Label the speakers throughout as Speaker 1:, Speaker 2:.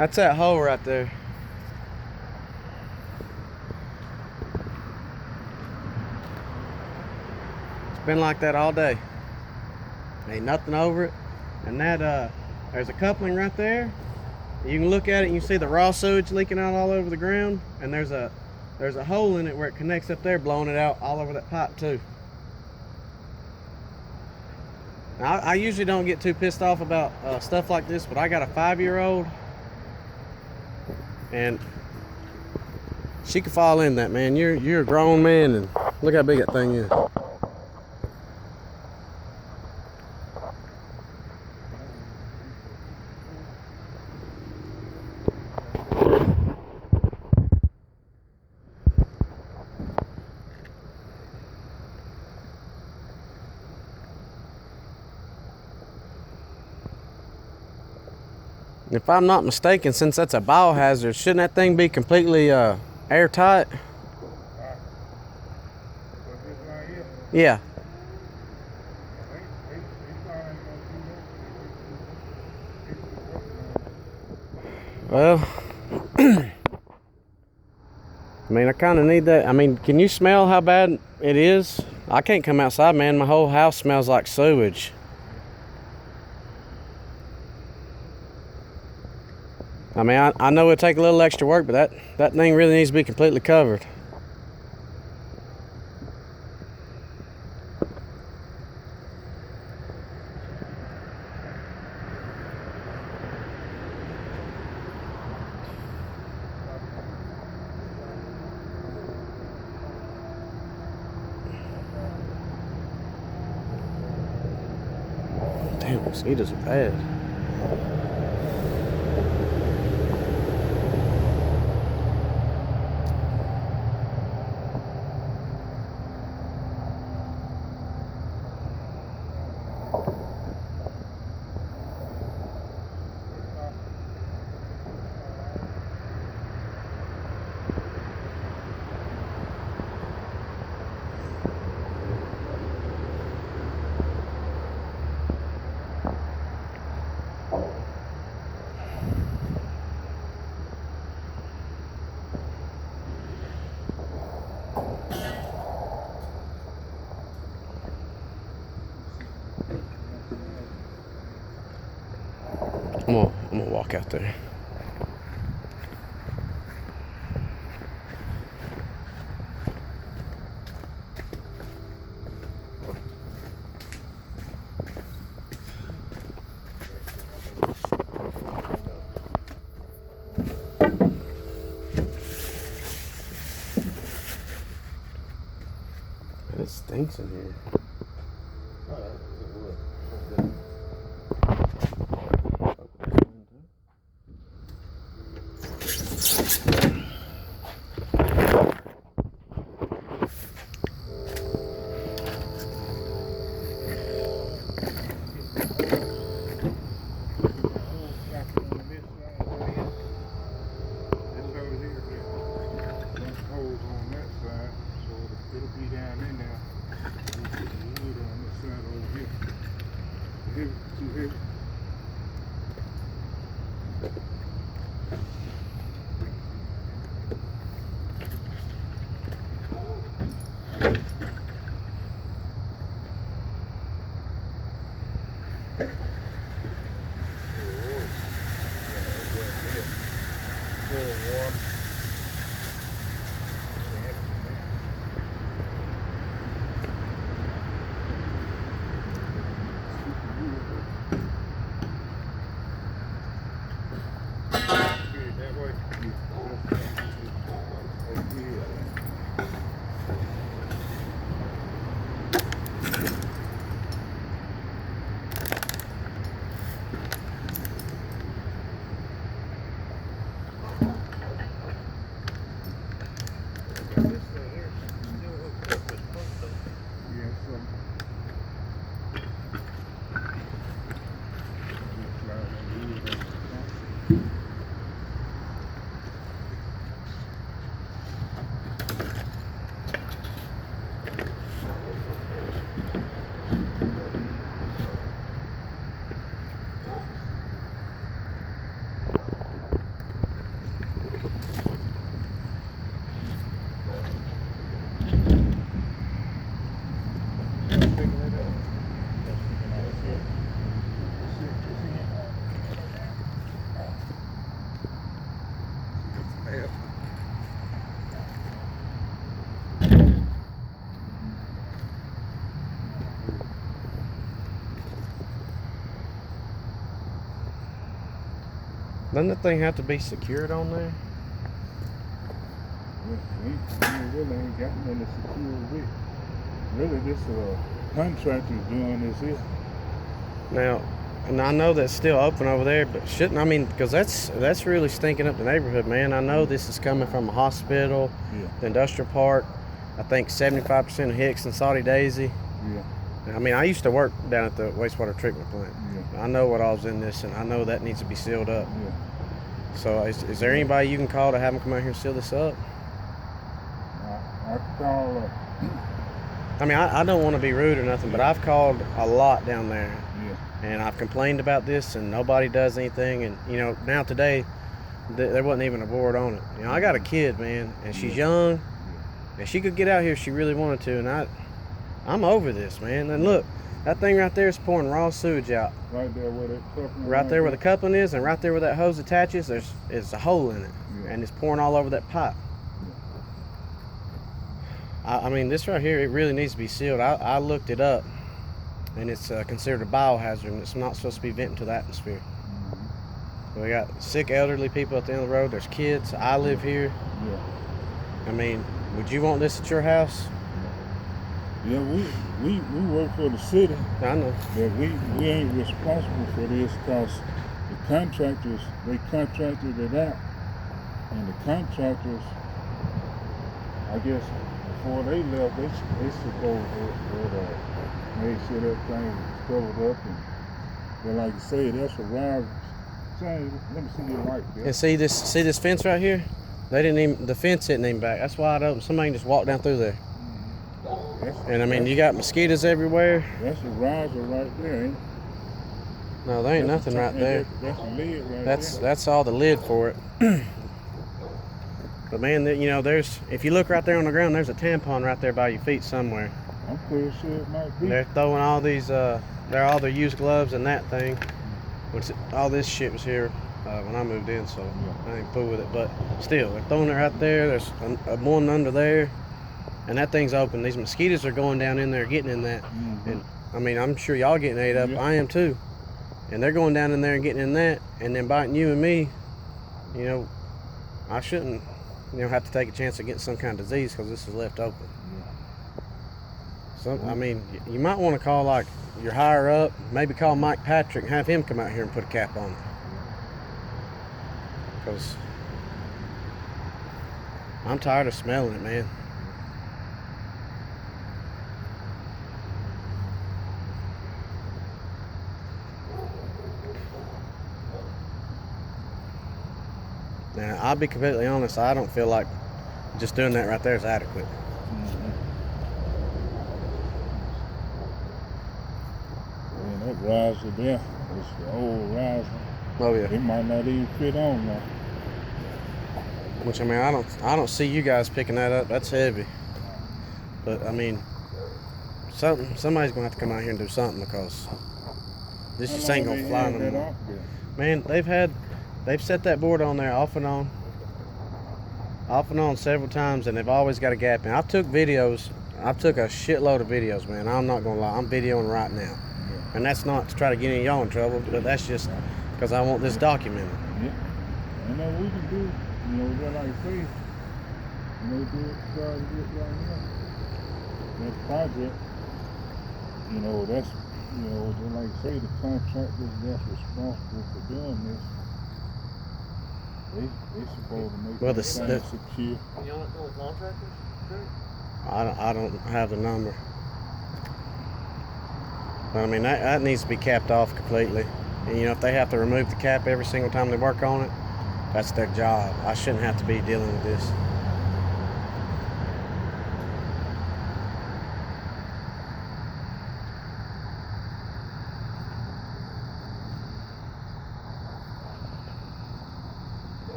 Speaker 1: That's that hole right there. It's been like that all day. Ain't nothing over it. And that there's a coupling right there. You can look at it and you see the raw sewage leaking out all over the ground, and there's a hole in it where it connects up there, blowing it out all over that pipe too. Now, I usually don't get too pissed off about stuff like this, but I got a 5-year-old, and she could fall in that, man. You're a grown man, and look how big that thing is. If I'm not mistaken, since that's a biohazard, shouldn't that thing be completely airtight? Yeah. Well, I mean, I kind of need that. I mean, can you smell how bad it is? I can't come outside, man. My whole house smells like sewage. I mean, I know it'll take a little extra work, but that thing really needs to be completely covered. Damn, mosquitoes are bad. I'm gonna walk out there. Man, it stinks in here. Doesn't the thing have to be secured on there?
Speaker 2: We really ain't got nothing to secure with. Really, this contractor's doing this here.
Speaker 1: Now, and I know that's still open over there, but shouldn't, I mean, because that's really stinking up the neighborhood, man. I know this is coming from a hospital, the industrial park. I think 75% of Hicks and Saudi Daisy.
Speaker 2: Yeah.
Speaker 1: I mean, I used to work down at the wastewater treatment plant.
Speaker 2: Yeah.
Speaker 1: I know what all's in this, and I know that needs to be sealed up.
Speaker 2: Yeah.
Speaker 1: So is there anybody you can call to have them come out here and seal this up?
Speaker 2: I call.
Speaker 1: I mean, I don't want to be rude or nothing, but I've called a lot down there.
Speaker 2: Yeah.
Speaker 1: And I've complained about this, and nobody does anything. And, you know, now today, there wasn't even a board on it. You know, I got a kid, man, and she's young, and she could get out here if she really wanted to. And I'm over this, man. And look, that thing right there is pouring raw sewage out.
Speaker 2: Right there where that coupling.
Speaker 1: Right there where the coupling is, and right there where that hose attaches, there's a hole in it, and it's pouring all over that pipe. I mean, this right here, it really needs to be sealed. I looked it up, and it's considered a biohazard, and it's not supposed to be venting to the atmosphere. We got sick elderly people at the end of the road. There's kids. I live here. I mean, would you want this at your house?
Speaker 2: Yeah, we work for the city.
Speaker 1: I know.
Speaker 2: But we ain't responsible for this because the contractors, they contracted it out. And the contractors, I guess, before they left, they supposed to make sure that thing was covered up. But like you say, that's a rival. Let me see your light there.
Speaker 1: And see this fence right here? The fence isn't even back. That's wide open. Somebody can just walk down through there. And I mean, you got mosquitoes everywhere.
Speaker 2: That's a riser right there, ain't it?
Speaker 1: No, there ain't nothing right there.
Speaker 2: That's a lid right there.
Speaker 1: That's all the lid for it. But man, you know, if you look right there on the ground, there's a tampon right there by your feet somewhere.
Speaker 2: I'm pretty sure it might be.
Speaker 1: They're throwing all these, all their used gloves and that thing. Which all this shit was here when I moved in, so I ain't fool with it. But still, they're throwing it right there. There's one under there, and that thing's open. These mosquitoes are going down in there, getting in that. And I mean, I'm sure y'all getting ate up. I am too. And they're going down in there and getting in that, and then biting you and me. You know, I shouldn't, have to take a chance of getting some kind of disease because this is left open. So I mean, you might want to call like your higher up, maybe call Mike Patrick and have him come out here and put a cap on it. Because I'm tired of smelling it, man. Now, I'll be completely honest, I don't feel like just doing that right there is adequate.
Speaker 2: That riser there, it's the old riser.
Speaker 1: Oh yeah.
Speaker 2: It might not even fit on now.
Speaker 1: Which I mean, I don't see you guys picking that up. That's heavy. But I mean, somebody's gonna have to come out here and do something because this just ain't gonna fly no more. Man, they've set that board on there off and on several times, and they've always got a gap in. I took videos. I took a shitload of videos, man. I'm not gonna lie. I'm videoing right now. And that's not to try to get any of y'all in trouble, but that's just because I want this documented.
Speaker 2: Yeah. And then we can do, just like say, do it, try to get right now. That project, that's, just like say, the contractors that's responsible for doing this, they supposed to make the thing secure.
Speaker 3: You don't know the contractors?
Speaker 1: I don't have the number. But I mean, that needs to be capped off completely. And if they have to remove the cap every single time they work on it, that's their job. I shouldn't have to be dealing with this.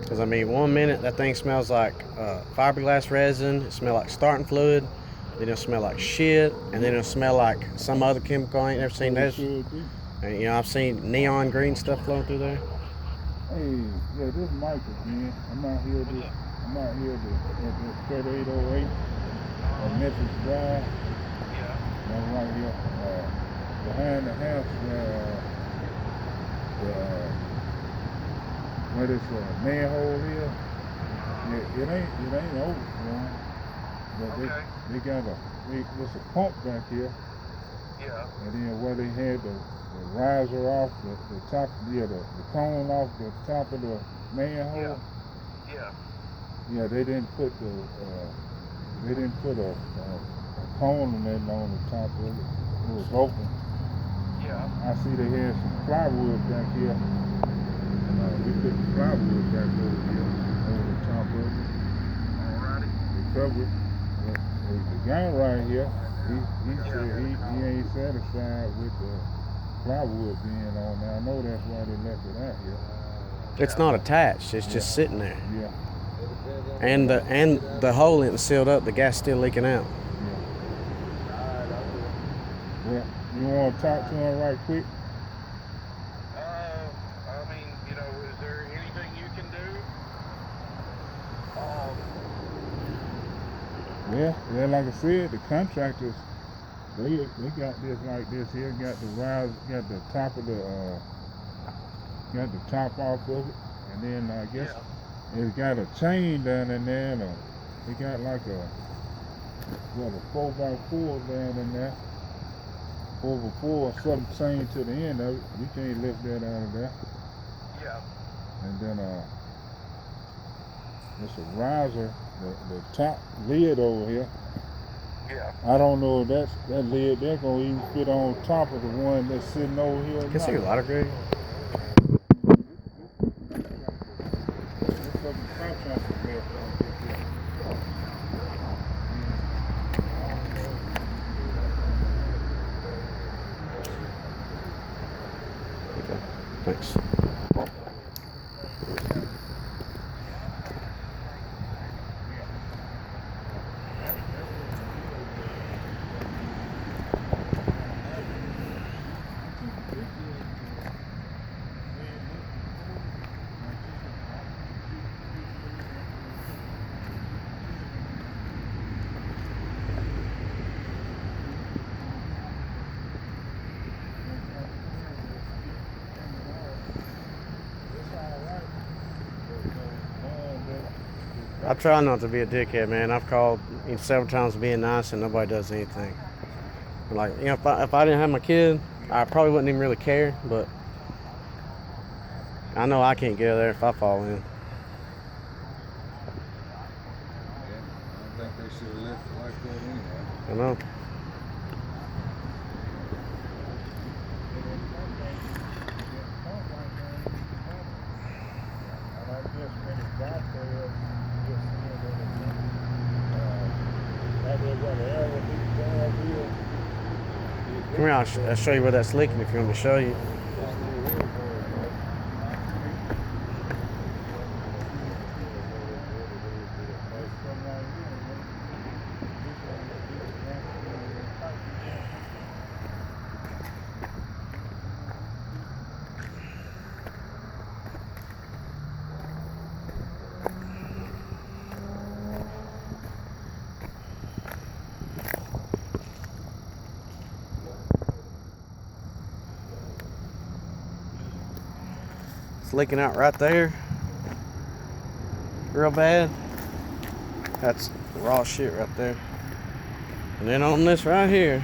Speaker 1: Because I mean, 1 minute that thing smells like fiberglass resin, it smells like starting fluid, then it'll smell like shit, and then it'll smell like some other chemical I ain't never seen. And I've seen neon green stuff flowing through there.
Speaker 2: Hey, yeah, this Michael, man. I'm out here at 3808 on Memphis Drive. I'm right here behind the house where where this manhole is. Yeah, it ain't overflowing, but
Speaker 3: Okay.
Speaker 2: they got there's a pump back here,
Speaker 3: Yeah.
Speaker 2: and then where they had the riser off the top, the cone off the top of the manhole.
Speaker 3: Yeah.
Speaker 2: Yeah, they didn't put a cone or nothing on the top of it. It was open.
Speaker 3: Yeah.
Speaker 2: I see they had some plywood back here. We put the plywood back over here, over the top of it.
Speaker 3: Alrighty.
Speaker 2: We covered. The guy right here, he said he ain't satisfied with the plywood being on there. I know that's why they left it out here.
Speaker 1: It's not attached. It's just sitting there.
Speaker 2: Yeah.
Speaker 1: And the hole isn't sealed up. The gas still leaking out.
Speaker 2: Well, you want to talk to him right quick?
Speaker 3: I mean, is there anything you can do?
Speaker 2: Well, like I said, the contractors, they got this like this here, got the rise, got the top of got the top off of it, and then I guess it's got a chain down in there, and they got like a 4x4 down in there, 4x4 or something chained to the end of it. You can't lift that out of there.
Speaker 3: Yeah.
Speaker 2: And then it's a riser, the top lid over here.
Speaker 3: Yeah.
Speaker 2: I don't know if that lid they're gonna even fit on top of the one that's sitting over here.
Speaker 1: Can I see your lighter, Greg? Thanks. I try not to be a dickhead, man. I've called several times being nice and nobody does anything. Like, if I didn't have my kid, I probably wouldn't even really care, but I know I can't get there if I fall in.
Speaker 4: Yeah, I don't think they should have left it like that anyway.
Speaker 1: I know. Come here, I'll show you where that's leaking if you want me to show you. It's leaking out right there. Real bad. That's raw shit right there. And then on this right here,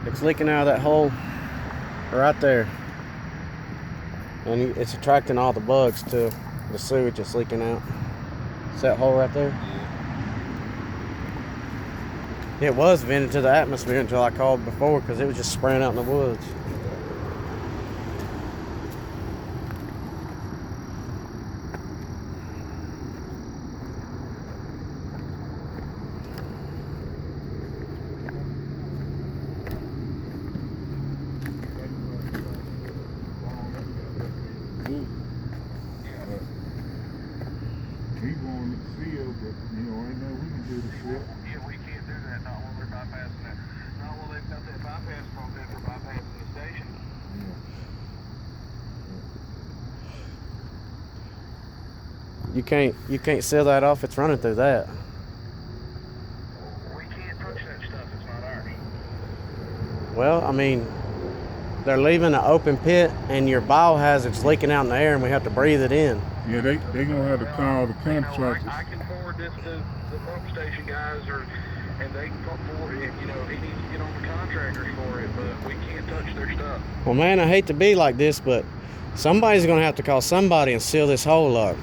Speaker 1: it's leaking out of that hole right there. And it's attracting all the bugs to the sewage that's leaking out. It's that hole right there. It was vented to the atmosphere until I called before because it was just spraying out in the woods.
Speaker 2: He wanted to seal, but ain't nothing we can do to seal.
Speaker 3: Yeah, we can't do that. Not when we're bypassing that. Not when they've got that bypass from there for bypassing the station.
Speaker 1: You can't seal that off. It's running through that.
Speaker 3: We can't touch that stuff. It's not ours.
Speaker 1: Well, I mean, they're leaving an open pit and your biohazard's leaking out in the air and we have to breathe it in.
Speaker 2: Yeah, they gonna have to call the contractors.
Speaker 3: I can forward this to the pump station guys, and they can put forward it. You know, he needs to get on the contractors for it, but we can't touch their stuff.
Speaker 1: Well, man, I hate to be like this, but somebody's going to have to call somebody and seal this hole up.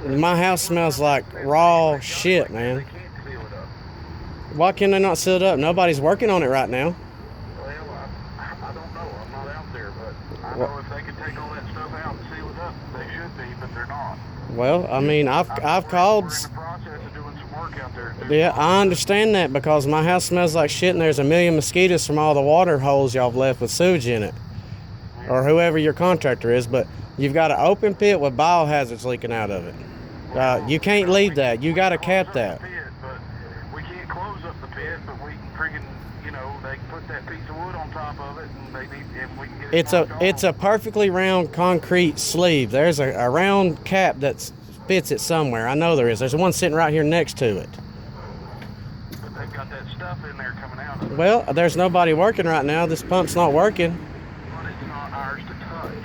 Speaker 1: My house smells like raw shit, man.
Speaker 3: They can't seal it up.
Speaker 1: Why can they not seal it up? Nobody's working on it right now.
Speaker 3: Well, I don't know. I'm not out there, but I
Speaker 1: Well-
Speaker 3: know if they could take all that stuff out and seal it up, they should be, but they're not.
Speaker 1: Well, I mean, I've called.
Speaker 3: We're in the process of doing some work out there.
Speaker 1: Yeah, I understand that because my house smells like shit and there's a million mosquitoes from all the water holes y'all have left with sewage in it. Or whoever your contractor is, but you've got an open pit with biohazards leaking out of it. You can't leave that. You got to cap that.
Speaker 3: But we can't close up the pit, but we can friggin', you know, they can put that piece of wood on top of it, and we can get it.
Speaker 1: It's a perfectly round concrete sleeve. There's a round cap that fits it somewhere. I know there is. There's one sitting right here next to it.
Speaker 3: But they've got that stuff in there coming out of it.
Speaker 1: Well, there's nobody working right now. This pump's not working.
Speaker 3: But it's not ours to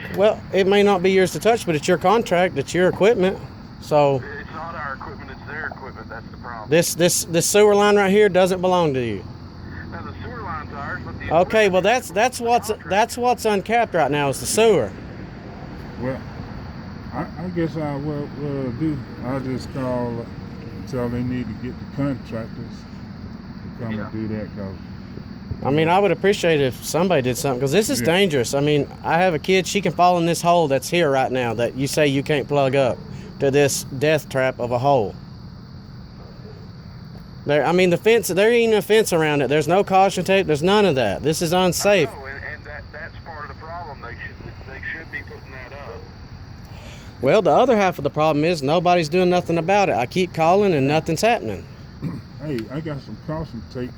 Speaker 3: touch.
Speaker 1: Well, it may not be yours to touch, but it's your contract. It's your equipment. So
Speaker 3: It's not our equipment, it's their equipment. That's the problem.
Speaker 1: this sewer line right here doesn't belong to you.
Speaker 3: Now, the sewer line's ours, but the
Speaker 1: Okay, well
Speaker 3: equipment
Speaker 1: that's what's uncapped right now is the sewer.
Speaker 2: Well, I guess I will do. I'll just call, tell they need to get the contractors to come and do that. Cause
Speaker 1: I mean, I would appreciate if somebody did something because this is dangerous. I mean, I have a kid; she can fall in this hole that's here right now that you say you can't plug up to this death trap of a hole. I mean, the fence. There ain't a fence around it. There's no caution tape. There's none of that. This is unsafe.
Speaker 3: No, and that's part of the problem. They should be putting that up.
Speaker 1: Well, the other half of the problem is nobody's doing nothing about it. I keep calling and nothing's happening.
Speaker 2: hey, I got some caution tape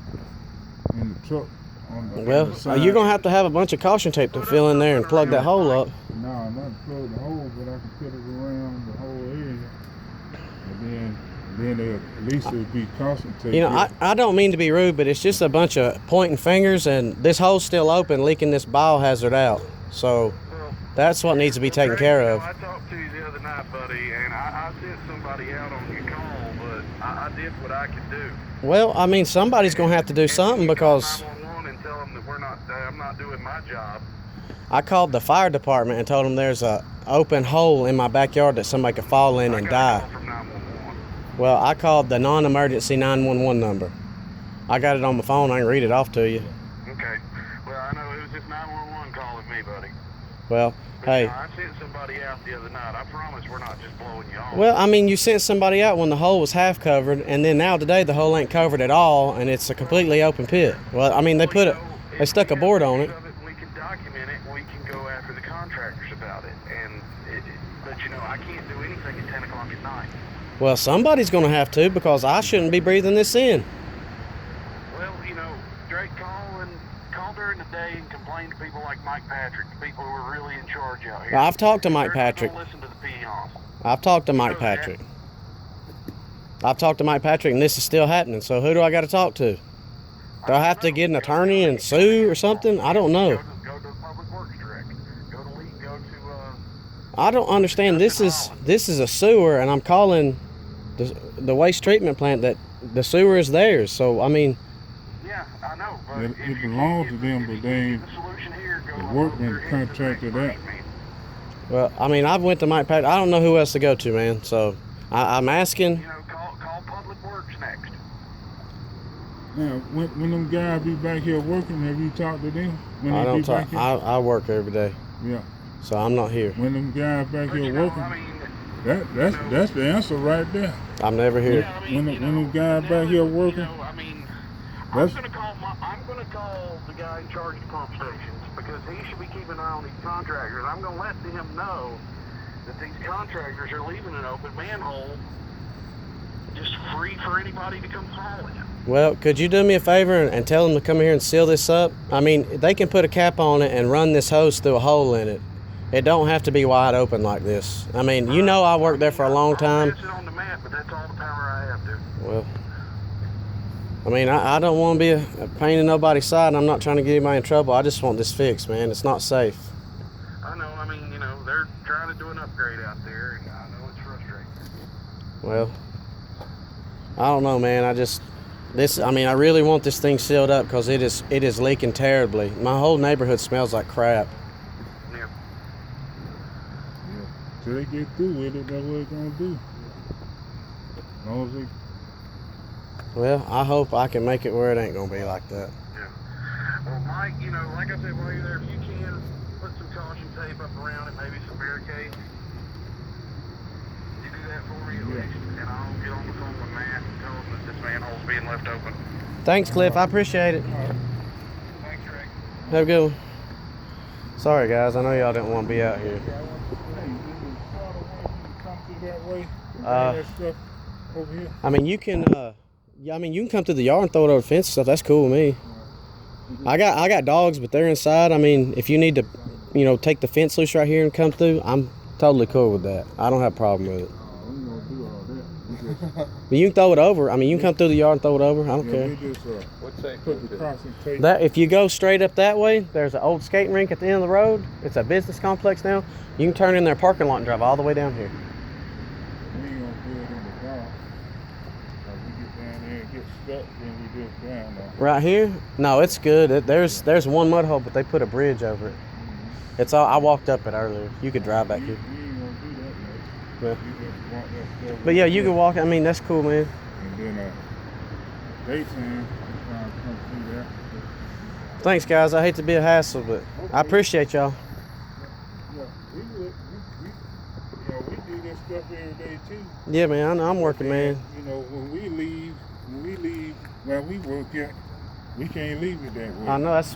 Speaker 2: in the truck. On
Speaker 1: Well,
Speaker 2: the side.
Speaker 1: you're gonna have to have a bunch of caution tape to fill in there and plug that hole up.
Speaker 2: No, not plug the hole, but I can put it around the whole area, and then at least it'll be caution tape.
Speaker 1: You know, I don't mean to be rude, but it's just a bunch of pointing fingers, and this hole's still open, leaking this biohazard out. So
Speaker 3: Well,
Speaker 1: that's what needs to be taken care of.
Speaker 3: I talked to you the other night, buddy, and I sent somebody out on your call, but I did what I could do.
Speaker 1: Well, I mean, somebody's gonna have to do something because
Speaker 3: 911 and tell them that I'm not doing my job.
Speaker 1: I called the fire department and told them there's a open hole in my backyard that somebody could fall in and
Speaker 3: I got a
Speaker 1: die.
Speaker 3: call from 911.
Speaker 1: Well, I called the non-emergency 911 number. I got it on my phone. I can read it off to you.
Speaker 3: Okay. Well, I know it was just 911 calling me, buddy.
Speaker 1: Well,
Speaker 3: But,
Speaker 1: hey.
Speaker 3: you know, I sent somebody out the other night. I promise we're not just blowing you off.
Speaker 1: Well, I mean, you sent somebody out when the hole was half covered, and then now today the hole ain't covered at all, and it's a completely open pit. Well, I mean, they stuck a board on it.
Speaker 3: We can document it. We can go after the contractors about it. But you know, I can't do anything at 10 o'clock at night.
Speaker 1: Well, somebody's going to have to because I shouldn't be breathing this in.
Speaker 3: Well, you know, Drake, call during the day and complain to people like Mike Patrick, the people who are really in charge out here.
Speaker 1: Well, I've talked to Mike
Speaker 3: They're not
Speaker 1: Patrick.
Speaker 3: gonna listen to the peons.
Speaker 1: I've talked to Mike Patrick. I've talked to Mike Patrick, and this is still happening. So who do I got to talk to? Do I have to get an attorney and sue or something? I don't know.
Speaker 3: Go to the Public Works Director. Go to
Speaker 1: I don't understand. This is a sewer, and I'm calling the waste treatment plant that the sewer is theirs. So I mean,
Speaker 3: yeah, I know. But
Speaker 2: It
Speaker 3: if you
Speaker 2: belongs
Speaker 3: can't
Speaker 2: to them, but they ain't-
Speaker 3: the solution here, go
Speaker 2: the
Speaker 3: up
Speaker 2: workman
Speaker 3: there, hit the
Speaker 2: contracted
Speaker 3: next
Speaker 2: that.
Speaker 3: break, man.
Speaker 1: well, I mean, I've went to Mike Patrick. I don't know who else to go to, man. So I'm asking.
Speaker 3: You know, call Public Works next.
Speaker 2: Now, when them guys be back here working, have you talked to them? When
Speaker 1: I
Speaker 2: they
Speaker 1: don't
Speaker 2: be
Speaker 1: talk.
Speaker 2: back here?
Speaker 1: I work every day,
Speaker 2: Yeah.
Speaker 1: so I'm not here.
Speaker 2: When them guys back
Speaker 3: But
Speaker 2: here
Speaker 3: you know,
Speaker 2: working,
Speaker 3: I mean,
Speaker 2: that's the answer right there.
Speaker 1: I'm never here.
Speaker 3: yeah, I mean,
Speaker 2: When
Speaker 3: you
Speaker 2: them
Speaker 3: know,
Speaker 2: guys back here working,
Speaker 3: You know, I mean,
Speaker 2: That's-
Speaker 3: I'm gonna call the guy in charge of the pump stations because he should be keeping an eye on these contractors. I'm gonna let him know that these contractors are leaving an open manhole just free for anybody to come haul in.
Speaker 1: Well, could you do me a favor and tell them to come here and seal this up? I mean, they can put a cap on it and run this hose through a hole in it. It don't have to be wide open like this. I mean, you know I worked there for a long
Speaker 3: I'll
Speaker 1: time.
Speaker 3: pass it on the map, but that's all the power I have to.
Speaker 1: Well, I mean, I don't want to be a pain in nobody's side, and I'm not trying to get anybody in trouble. I just want this fixed, man. It's not safe.
Speaker 3: I know, I mean, you know, they're trying to do an upgrade out there, and I know it's frustrating.
Speaker 1: Well, I don't know, man. I mean, I really want this thing sealed up because it is leaking terribly. My whole neighborhood smells like crap.
Speaker 3: Yeah.
Speaker 2: Yeah. Till they get through with it, that's what it's gonna do. As long as they
Speaker 1: Well, I hope I can make it where it ain't gonna be like that.
Speaker 3: Yeah. Well, Mike, you know, like I said, while you're there, if you can, put some caution tape up around it, maybe some barricades. You do that for me at least, and I'll get on the phone with Matt and tell him that this manhole's being left open.
Speaker 1: Thanks, Cliff. I appreciate it.
Speaker 3: Thanks, Rick.
Speaker 1: Have a good one. Sorry, guys. I know y'all didn't want to be out here.
Speaker 2: come through that way,
Speaker 1: Uh,
Speaker 2: that stuff over here.
Speaker 1: I mean, you can. Yeah, I mean, you can come through the yard and throw it over the fence and stuff. That's cool with me. I got dogs, but they're inside. I mean, if you need to, you know, take the fence loose right here and come through, I'm totally cool with that. I don't have a problem with it.
Speaker 2: We ain't gonna do all that. We just,
Speaker 1: But you can throw it over. I mean, you can come through the yard and throw it over. I don't
Speaker 2: yeah,
Speaker 1: care.
Speaker 2: we just
Speaker 4: What's that?
Speaker 2: put the crossing tape.
Speaker 1: That if you go straight up that way, there's an old skating rink at the end of the road. It's a business complex now. You can turn in their parking lot and drive all the way down here.
Speaker 2: We ain't gonna do it in the dark. Like we get down there and get stuck, then we just down there.
Speaker 1: Right here? No, it's good. There's one mud hole, but they put a bridge over it. It's all. I walked up it earlier. You could drive back
Speaker 2: We
Speaker 1: here.
Speaker 2: ain't gonna do that, man.
Speaker 1: Yeah.
Speaker 2: We just want that stuff.
Speaker 1: But yeah, you
Speaker 2: right
Speaker 1: can walk. I mean, that's cool, man.
Speaker 2: there. And then daytime, we try to come through there.
Speaker 1: Thanks, guys. I hate to be a hassle, but I appreciate y'all.
Speaker 2: Yeah, we would. You know, we do this stuff every day too.
Speaker 1: Yeah, man. I know I'm working, man.
Speaker 2: You know, when we leave where we work at, we can't leave it that way.
Speaker 1: I know that's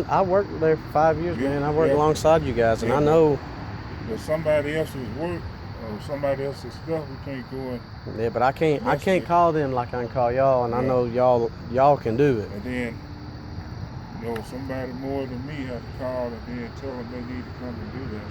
Speaker 1: I worked there for 5 years,
Speaker 2: Yeah,
Speaker 1: man. I worked
Speaker 2: yeah.
Speaker 1: alongside you guys, and
Speaker 2: Yeah,
Speaker 1: I know.
Speaker 2: But somebody else's work or somebody else's stuff, we can't go and.
Speaker 1: Yeah, but I can't
Speaker 2: That's
Speaker 1: call them like I can call y'all, and I
Speaker 2: Yeah.
Speaker 1: know y'all can do it.
Speaker 2: And then, you know, somebody more than me have to call and then tell them they need to come and do that.